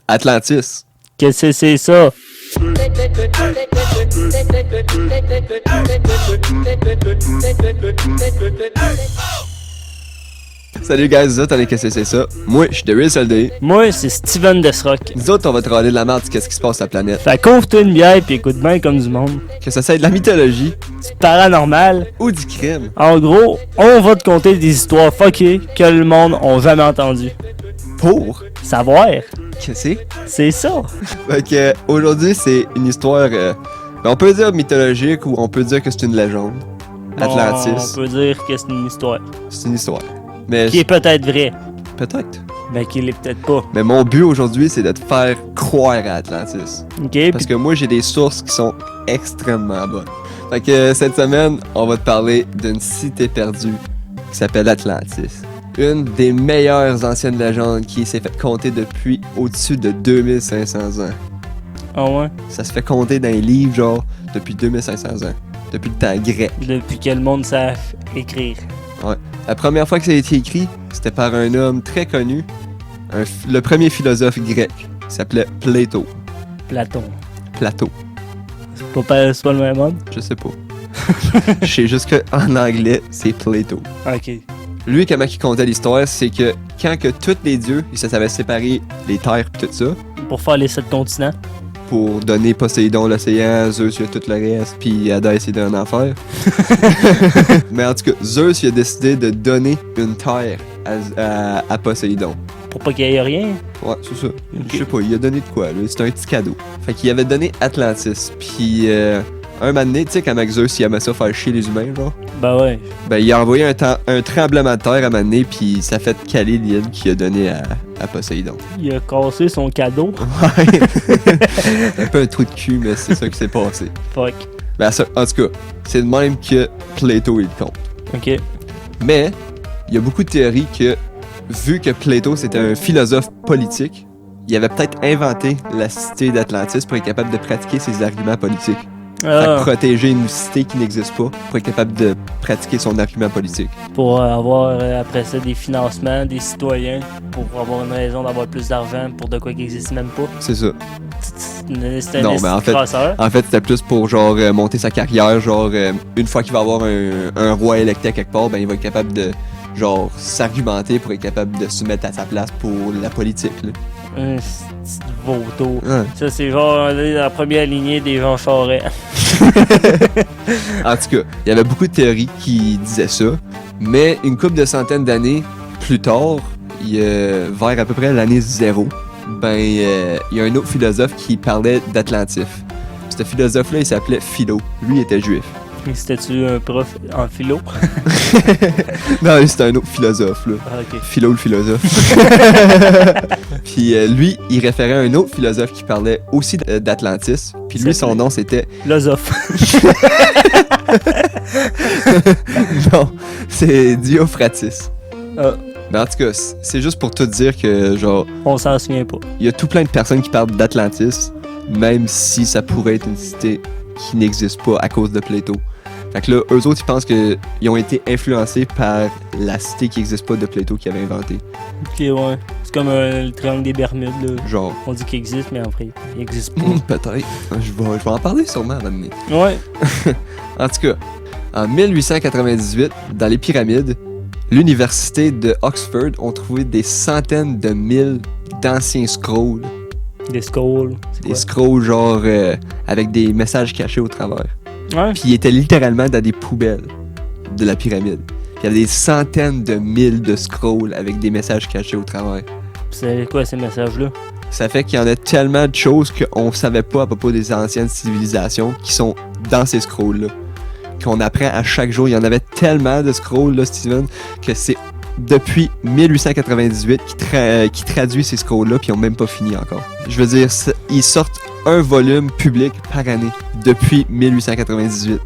Atlantis. Qu'est-ce que c'est ça? Salut guys, vous autres, on est qu'est-ce que c'est ça? Moi, je suis Daryl Soldé. Moi, c'est Steven Desrock. Nous autres, on va te râler de la merde de qu'est-ce qui se passe sur la planète. Fait qu'ouvre-toi une bière pis écoute bien comme du monde. Que ça soit de la mythologie Du paranormal. ou du crime. En gros, on va te conter des histoires fuckées que le monde a jamais entendues. Pour Savoir, que c'est ça. Fait que aujourd'hui, c'est une histoire, on peut dire mythologique ou on peut dire que c'est une légende. Atlantis, On peut dire que c'est une histoire. c'est une histoire. Mais Qui est peut-être vraie, peut-être. mais qui l'est peut-être pas. Mais mon but aujourd'hui, c'est de te faire croire à Atlantis. Ok? Parce que moi, j'ai des sources qui sont extrêmement bonnes. Fait que cette semaine, on va te parler d'une cité perdue qui s'appelle Atlantis. Une des meilleures anciennes légendes qui s'est fait compter depuis au-dessus de 2500 ans. Ah ouais? Ça se fait compter dans les livres, genre, depuis 2500 ans. Depuis le temps grec. Depuis que le monde sait écrire. La première fois que ça a été écrit, c'était par un homme très connu, le premier philosophe grec, qui s'appelait Plato. Platon. Plato, C'est pas le même homme? je sais pas. Je sais juste qu'en anglais, c'est Plato. Ok. Lui, comment il comptait l'histoire, c'est que quand que tous les dieux, ils se savaient séparer les terres et tout ça, Pour faire les 7 continents. pour donner Poséidon l'océan, Zeus il y a tout le reste, puis Hadès il est en enfer. Mais en tout cas, Zeus il a décidé de donner une terre à Poséidon. Pour pas qu'il y ait rien. Ouais, c'est ça. Je sais pas, il a donné de quoi, là. C'était un petit cadeau. Fait qu'il avait donné Atlantis, puis un moment donné, tu sais, quand Zeus il aimait ça faire chier les humains, genre, Ben ouais. ben il a envoyé un tremblement de terre à un moment donné, puis ça fait caler l'île qu'il a donné à Poséidon. Il a cassé son cadeau. Ouais. Un peu un trou de cul, mais c'est ça qui s'est passé. Fuck. Ben, ça, en tout cas, c'est de même que Plato il le compte. Ok. Mais, il y a beaucoup de théories que, vu que Plato c'était un philosophe politique, il avait peut-être inventé la cité d'Atlantis pour être capable de pratiquer ses arguments politiques. Fait que protéger une cité qui n'existe pas pour être capable de pratiquer son argument politique. Pour avoir après ça des financements, des citoyens, pour avoir une raison d'avoir plus d'argent pour de quoi qui n'existe même pas. C'est ça. C'est un Non, mais en fait- crasseur. En fait, c'était plus pour genre monter sa carrière, genre une fois qu'il va avoir un roi électé quelque part, ben il va être capable de genre s'argumenter pour être capable de se mettre à sa place pour la politique. Là. Un petit vautour. Ouais. Ça, c'est genre la première lignée des Jean Charest. En tout cas, il y avait beaucoup de théories qui disaient ça, mais une couple de centaines d'années plus tard, vers à peu près l'année 0, ben il y a un autre philosophe qui parlait d'Atlantif. Ce philosophe-là, il s'appelait Philo. Lui, il était juif. C'était-tu un prof en philo? Non, c'était un autre philosophe, là. Ah, ok. Philo le philosophe. Puis lui, il référait à un autre philosophe qui parlait aussi d'Atlantis. Puis lui, son nom, c'était... Philosophe. Non, c'est Diophragmos. Ah, Mais en tout cas, c'est juste pour te dire que, genre, on s'en souvient pas. il y a tout plein de personnes qui parlent d'Atlantis, même si ça pourrait être une cité qui n'existe pas à cause de Plato. Fait que là, eux autres, ils pensent qu'ils ont été influencés par la cité qui n'existe pas de Plato qu'il avait inventée. Ok, ouais. C'est comme le triangle des Bermudes, là. Genre, On dit qu'il existe, mais en vrai, il existe pas. peut-être. Je vais en parler sûrement à un moment donné. Ouais. En tout cas, en 1898, dans les pyramides, l'université de Oxford ont trouvé des centaines de mille d'anciens scrolls. Des skulls. C'est Des quoi? scrolls genre avec des messages cachés au travers. Ouais. Puis ils étaient littéralement dans des poubelles de la pyramide. Puis il y avait des centaines de mille de scrolls avec des messages cachés au travers. C'est quoi ces messages-là? Ça fait qu'il y en a tellement de choses qu'on savait pas à propos des anciennes civilisations qui sont dans ces scrolls-là. Qu'on apprend à chaque jour. Il y en avait tellement de scrolls, là, Steven, que c'est depuis 1898 qui traduit ces scrolls-là, puis ils ont même pas fini encore. Je veux dire, ils sortent un volume public par année depuis 1898.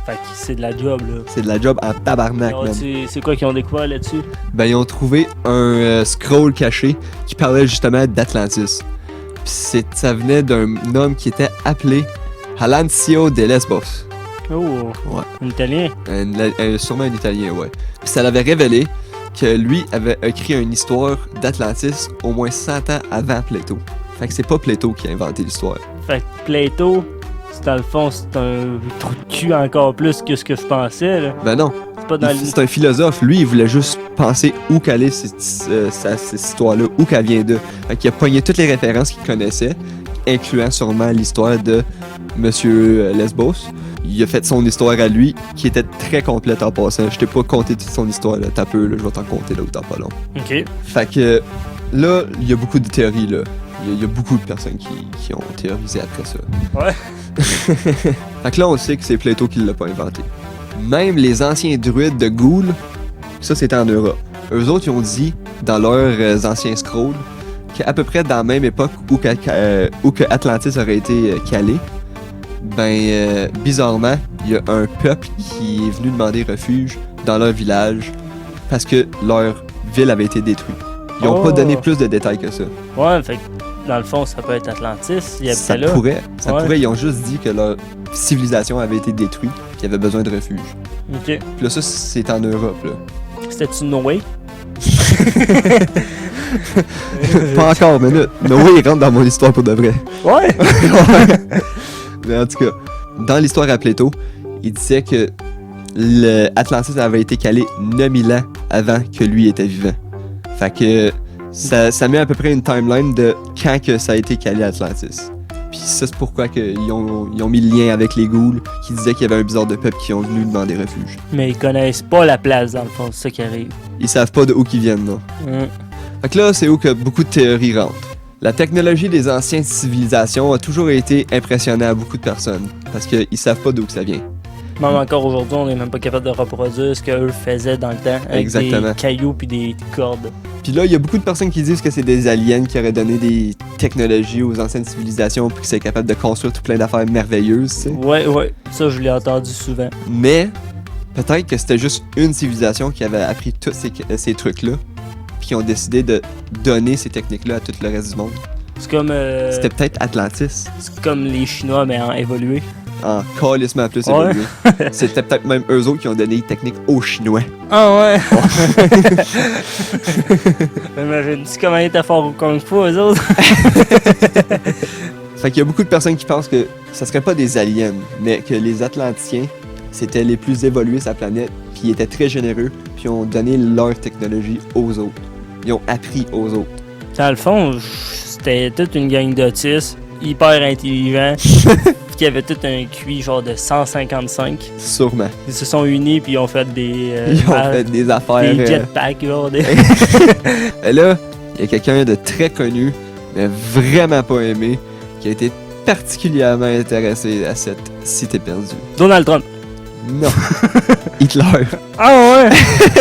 Fait que c'est de la job, là. C'est de la job en tabarnak, man. C'est quoi qu'ils ont découvert là-dessus? Ben, ils ont trouvé un scroll caché qui parlait justement d'Atlantis. Puis ça venait d'un homme qui était appelé Alancio de Lesbos. Oh, Ouais. un Italien. Sûrement un Italien, ouais. Puis ça l'avait révélé que lui avait écrit une histoire d'Atlantis au moins 100 ans avant Plato. Fait que c'est pas Plato qui a inventé l'histoire. Fait que Plato, dans le fond, c'est un trou de cul encore plus que ce que je pensais. Là. Ben non. C'est pas dans le... C'est un philosophe. Lui, il voulait juste penser où qu'allait cette histoire-là, où qu'elle vient de. Fait qu'il a pogné toutes les références qu'il connaissait, incluant sûrement l'histoire de Monsieur Lesbos. Il a fait son histoire à lui, qui était très complète en passant. Je t'ai pas compté toute son histoire, là. T'as peu, là. Je vais t'en compter, là, ou t'as pas long. OK. Fait que là, il y a beaucoup de théories, là. Il y a beaucoup de personnes qui ont théorisé après ça. Ouais. Fait que là, on sait que c'est Plato qui l'a pas inventé. Même les anciens druides de Ghoul, ça c'était en Europe. Eux autres, ils ont dit, dans leurs anciens scrolls, qu'à peu près dans la même époque où que Atlantis aurait été calé, bizarrement, il y a un peuple qui est venu demander refuge dans leur village parce que leur ville avait été détruite. Ils ont pas donné plus de détails que ça. Ouais, fait que dans le fond, ça peut être Atlantis. Ça pourrait. Ils ont juste dit que leur civilisation avait été détruite et qu'ils avaient besoin de refuge. OK. Puis là, ça, c'est en Europe, là. C'était-tu Noé? Pas encore, mais là, Noé, il rentre dans mon histoire pour de vrai. Ouais! Mais en tout cas, dans l'histoire à Plato, il disait que Atlantis avait été calé 9000 ans avant que lui était vivant. Fait que ça met à peu près une timeline de quand que ça a été calé Atlantis. Puis ça, c'est pourquoi ils ont mis le lien avec les ghouls qui disaient qu'il y avait un bizarre de peuple qui ont venu demander refuge. Mais ils connaissent pas la place, dans le fond, c'est ça qui arrive. Ils savent pas de où qu'ils viennent, non? Fait que là, c'est où que beaucoup de théories rentrent. La technologie des anciennes civilisations a toujours été impressionnante à beaucoup de personnes, parce qu'ils savent pas d'où que ça vient. Même encore aujourd'hui, on est même pas capable de reproduire ce qu'eux faisaient dans le temps, avec Exactement. des cailloux puis des cordes. Puis là, il y a beaucoup de personnes qui disent que c'est des aliens qui auraient donné des technologies aux anciennes civilisations puis que c'est capable de construire tout plein d'affaires merveilleuses, tu sais. Ouais, ça je l'ai entendu souvent. Mais peut-être que c'était juste une civilisation qui avait appris tous ces trucs-là puis qui ont décidé de donner ces techniques-là à tout le reste du monde. C'est comme... C'était peut-être Atlantis. C'est comme les Chinois, mais en évolué. En calissement plus évolué. C'était peut-être même eux autres qui ont donné les techniques aux Chinois. Ah ouais! Imagine-tu comment ils étaient forts au Kung Fu, eux autres? Fait qu'il y a beaucoup de personnes qui pensent que ça serait pas des aliens, mais que les Atlantiens, c'était les plus évolués sur la planète, qui étaient très généreux, puis ont donné leur technologie aux autres. Ils ont appris aux autres. Dans le fond, c'était toute une gang d'autistes, hyper intelligents, qui avaient tout un QI genre de 155. Sûrement. Ils se sont unis puis ils ont fait des... Ils ont fait des affaires... Des jetpacks, genre. Et là, il y a quelqu'un de très connu, mais vraiment pas aimé, qui a été particulièrement intéressé à cette cité perdue. Donald Trump. Non. Hitler. Ah ouais!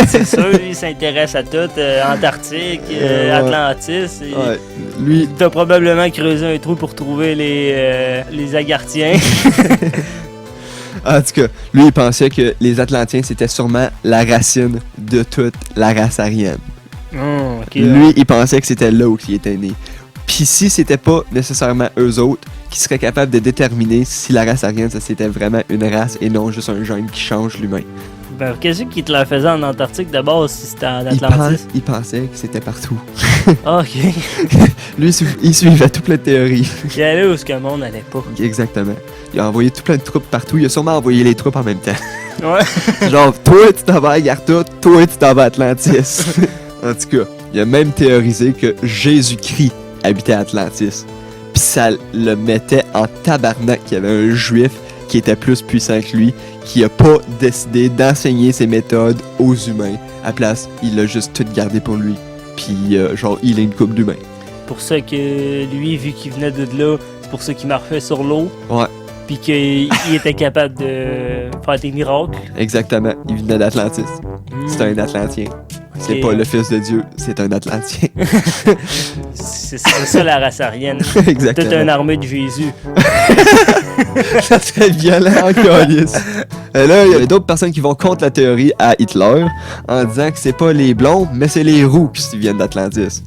C'est sûr, il s'intéresse à tout. Antarctique, Atlantis. Ouais. Lui... T'as probablement creusé un trou pour trouver les Agarthiens. En tout cas, lui, il pensait que les Atlantiens, c'était sûrement la racine de toute la race aryenne. Okay, lui, il pensait que c'était là où il était né. Puis si c'était pas nécessairement eux autres qui seraient capables de déterminer si la race aryenne, ça c'était vraiment une race et non juste un gène qui change l'humain. Ben, qu'est-ce qui te la faisait en Antarctique d'abord si c'était en Atlantis? Il pensait que c'était partout. Ok. Lui, il suivait tout plein de théories. Il allait où ce que le monde n'allait pas. Exactement. Il a envoyé tout plein de troupes partout. Il a sûrement envoyé les troupes en même temps. Ouais. Genre, toi, tu t'en vas à Agartha, toi, tu t'en vas à Atlantis. En tout cas, il a même théorisé que Jésus-Christ habitait Atlantis. Puis ça le mettait en tabarnak qu'il y avait un juif qui était plus puissant que lui, qui a pas décidé d'enseigner ses méthodes aux humains. À la place, il a juste tout gardé pour lui. Puis genre, il a une coupe d'humains. Pour ça que lui, vu qu'il venait de là, c'est pour ça qu'il marchait sur l'eau. Ouais. Puis qu'il était capable de faire des miracles. Exactement. Il venait d'Atlantis. C'est un Atlantien. C'est pas le fils de Dieu, c'est un Atlantien. C'est ça la race aryenne. Exactement. Toute une armée de Jésus. Ça serait violent en calice. Et là, il y a d'autres personnes qui vont contre la théorie à Hitler en disant que c'est pas les blonds, mais c'est les roux qui viennent d'Atlantis.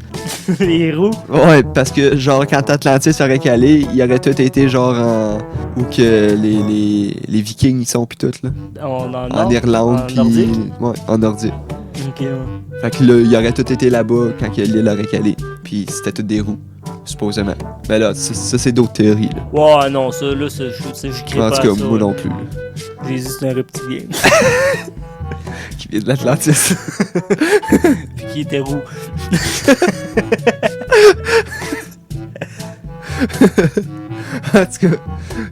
Les roux? Ouais, parce que genre quand Atlantis aurait calé, il aurait tout été genre en... où que les Vikings ils sont pis tout là. En Irlande pis... Ouais, en Nordique. Ok, ouais. Fait que là, il aurait tout été là-bas quand l'île aurait calé. Puis c'était tout des roux. supposément. Mais là, ça c'est d'autres théories, là. Ouais, non, ça, là, je crée pas En à tout cas, ça. moi non plus, là. Jésus, c'est un reptilien. Qui vient de l'Atlantis. Puis qui était roux. En tout cas,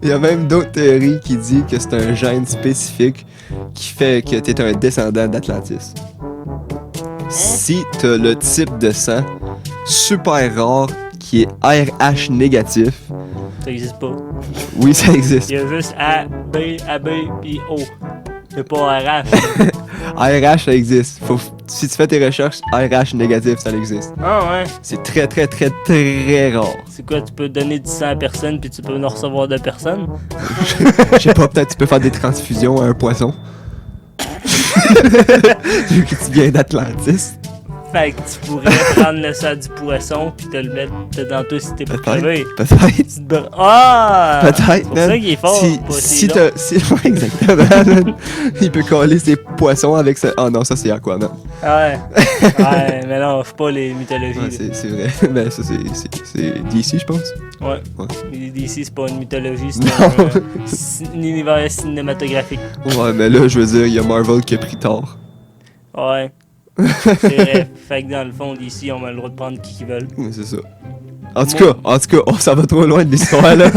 il y a même d'autres théories qui disent que c'est un gène spécifique qui fait que t'es un descendant d'Atlantis. Si t'as le type de sang super rare qui est RH négatif, Ça existe pas. oui, ça existe. Il y a juste A, B, puis O. Il y a pas RH. RH, ça existe. Si tu fais tes recherches, RH négatif, ça existe. Ah ouais. C'est très, très, très, très rare. C'est quoi, tu peux donner du sang à personne puis tu peux en recevoir de personne? Je sais pas, peut-être tu peux faire des transfusions à un poisson. Vu que tu viens d'Atlantis. Fait que tu pourrais prendre le sang du poisson puis te le mettre dedans toi si t'es pas crevé. Peut-être. Ah! Peut-être, C'est pour man. ça qu'il est fort. Si t'as. Ouais, exactement, man. Il peut coller ses poissons avec ça. Oh non, ça c'est Aquaman. Ouais. Ouais, mais non, faut pas les mythologies. Ouais, là. c'est vrai. Ben, ça c'est DC, je pense. Ouais. Ouais. DC, c'est pas une mythologie, c'est Non. un univers cinématographique. Ouais, mais là, je veux dire, il y a Marvel qui a pris tard. Ouais. C'est vrai. Fait que dans le fond, DC, on a le droit de prendre qui qu'ils veulent. Ouais, c'est ça. En tout cas, oh, ça va trop loin de l'histoire, là.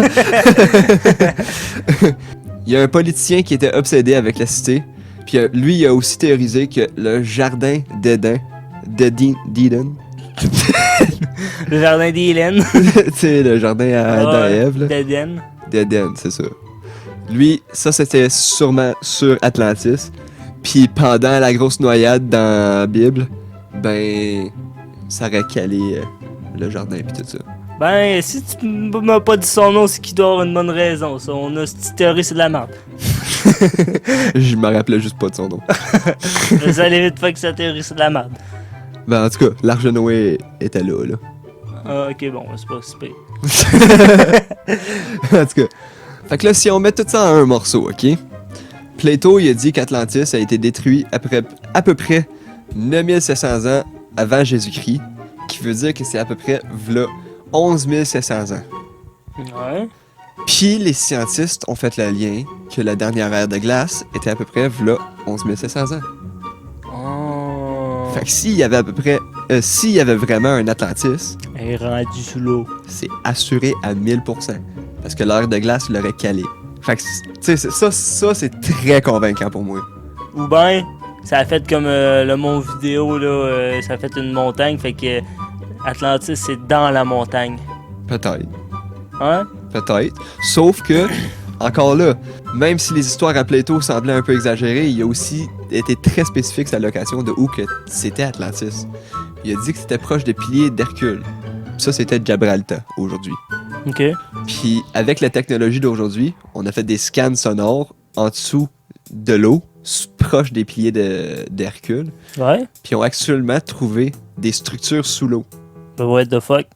Il y a un politicien qui était obsédé avec la cité. Puis lui, il a aussi théorisé que le jardin d'Éden, d'Eden, Le jardin d'Hélène. tu sais, le jardin à Adam et Ève, là. D'Eden. D'Eden, c'est ça. Lui, ça c'était sûrement sur Atlantis. Puis pendant la grosse noyade dans la Bible, ben, ça aurait calé le jardin puis tout ça. Ben, si tu m'as pas dit son nom, c'est qu'il doit avoir une bonne raison. Ça. On a cette théorie, c'est de la merde. Je me rappelais juste pas de son nom. Vous allez vite faire que sa théorie, c'est de la merde. Ben, en tout cas, l'Arche de Noé était là. Ah, ok, bon, c'est pas super. En tout cas. Fait que là, si on met tout ça en un morceau, ok? Plato, il a dit qu'Atlantis a été détruit après à peu près 9700 ans avant Jésus-Christ, qui veut dire que c'est à peu près, v'là, 11 700 ans. Ouais. Puis les scientistes ont fait le lien que la dernière ère de glace était à peu près, v'là, 11 700 ans. Oh. Fait que s'il y avait à peu près, s'il y avait vraiment un Atlantis, Elle est rendue sous l'eau. c'est assuré à 1000%. Parce que l'ère de glace l'aurait calé. Fait que, tu sais, ça c'est très convaincant pour moi. Ou ben, ça a fait comme le mont vidéo, là, ça a fait une montagne, fait que Atlantis, c'est dans la montagne. Peut-être. Hein? Peut-être. Sauf que, encore là, même si les histoires à Plato semblaient un peu exagérées, il a aussi été très spécifique sa location de où que c'était Atlantis. Il a dit que c'était proche des piliers d'Hercule. Ça, c'était Gibraltar aujourd'hui. Ok. Puis, avec la technologie d'aujourd'hui, on a fait des scans sonores en dessous de l'eau, proche des piliers d'Hercule. Ouais. Puis, on a actuellement trouvé des structures sous l'eau. What the fuck?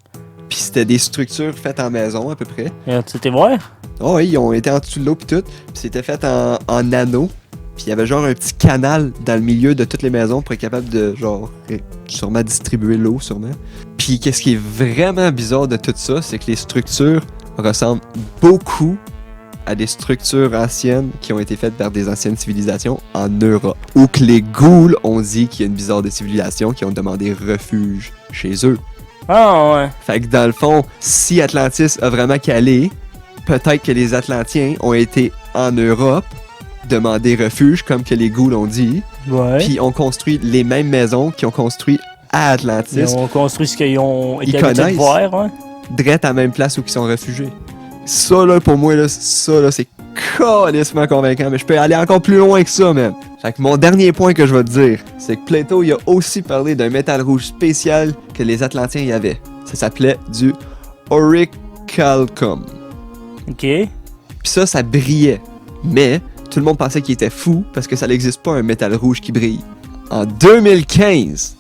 Puis, c'était des structures faites en maison, à peu près. Tu t'es voir? Oh oui, ils ont été en dessous de l'eau, puis tout. Puis, c'était fait en anneaux. Puis, il y avait genre un petit canal dans le milieu de toutes les maisons pour être capable de, genre, sûrement distribuer l'eau, sûrement. Puis, qu'est-ce qui est vraiment bizarre de tout ça, c'est que les structures ressemblent beaucoup à des structures anciennes qui ont été faites par des anciennes civilisations en Europe. Ou que les ghouls ont dit qu'il y a une bizarre des civilisations qui ont demandé refuge chez eux. Ah ouais. Fait que dans le fond, si Atlantis a vraiment calé, peut-être que les Atlantiens ont été en Europe, demander refuge, comme que les ghouls ont dit, Ouais. puis ont construit les mêmes maisons qu'ils ont construit à Atlantis, Ils ont construit ce qu'ils ont été Ils habitués de connaissent. voir, ouais. direct à la même place où ils sont réfugiés. Ça, là, pour moi, là, c'est calissement convaincant, mais je peux aller encore plus loin que ça, même. Fait que mon dernier point que je vais te dire, c'est que Plato, il a aussi parlé d'un métal rouge spécial que les Atlantiens y avaient. Ça s'appelait du orichalcum. Ok. Puis ça brillait. Mais tout le monde pensait qu'il était fou parce que ça n'existe pas un métal rouge qui brille. En 2015,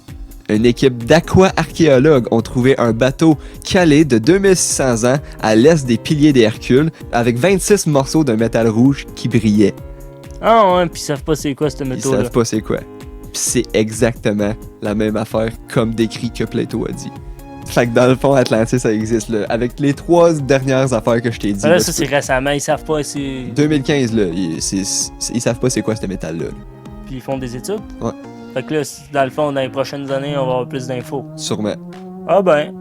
une équipe d'aqua-archéologues ont trouvé un bateau calé de 2600 ans à l'est des piliers des Hercules avec 26 morceaux de métal rouge qui brillaient. Ah ouais, pis ils savent pas c'est quoi ce Ils métaux là. savent pas c'est quoi. Puis c'est exactement la même affaire comme décrit que Plato a dit. Fait que dans le fond, Atlantis, ça existe, là. Avec les 3 dernières affaires que je t'ai dit. Là, là, ça, c'est récemment. Ils savent pas si. 2015, là, ils savent pas c'est quoi ce métal-là. Là. Puis ils font des études. Ouais. Fait que là, dans le fond, dans les prochaines années, on va avoir plus d'infos. Sûrement. Ah ben.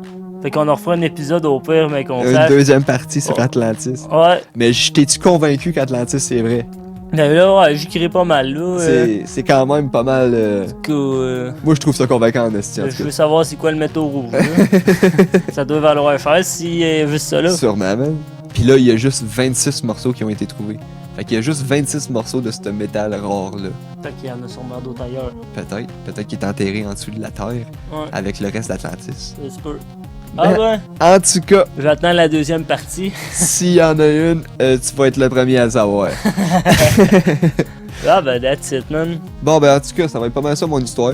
Fait qu'on en refera un épisode au pire, mais qu'on Une sache. deuxième partie sur Oh. Atlantis. Ouais. Mais t'es-tu convaincu qu'Atlantis, c'est vrai? Mais là, ouais, j'y crée pas mal, là. C'est quand même pas mal... Moi, je trouve ça convaincant, en esti, en tout Je cas. veux savoir c'est quoi le métaux rouge. là. Ça doit valoir cher si juste ça là. Sûrement, même. Puis là, il y a juste 26 morceaux qui ont été trouvés. Fait qu'il y a juste 26 morceaux de ce métal rare-là. Peut-être qu'il y en a sûrement d'autres ailleurs. Peut-être. Peut-être qu'il est enterré en dessous de la terre Ouais, avec le reste d'Atlantis. ça se peut. Ah ben, En tout cas, j'attends la deuxième partie. s'il y en a une, tu vas être le premier à le savoir. Ah ben, that's it, man. Bon, ben en tout cas, ça va être pas mal ça mon histoire.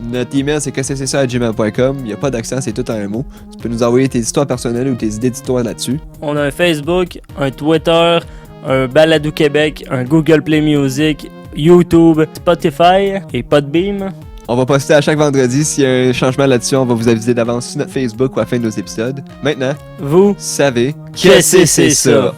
Notre email, c'est que-c'est-ça@gmail.com. Il n'y a pas d'accent, c'est tout un mot. Tu peux nous envoyer tes histoires personnelles ou tes idées d'histoires là-dessus. On a un Facebook, un Twitter, un Balado Québec, un Google Play Music, YouTube, Spotify et Podbeam. On va poster à chaque vendredi. S'il y a un changement là-dessus, on va vous aviser d'avance sur notre Facebook ou à la fin de nos épisodes. Maintenant, Vous, savez que c'est ça. ça.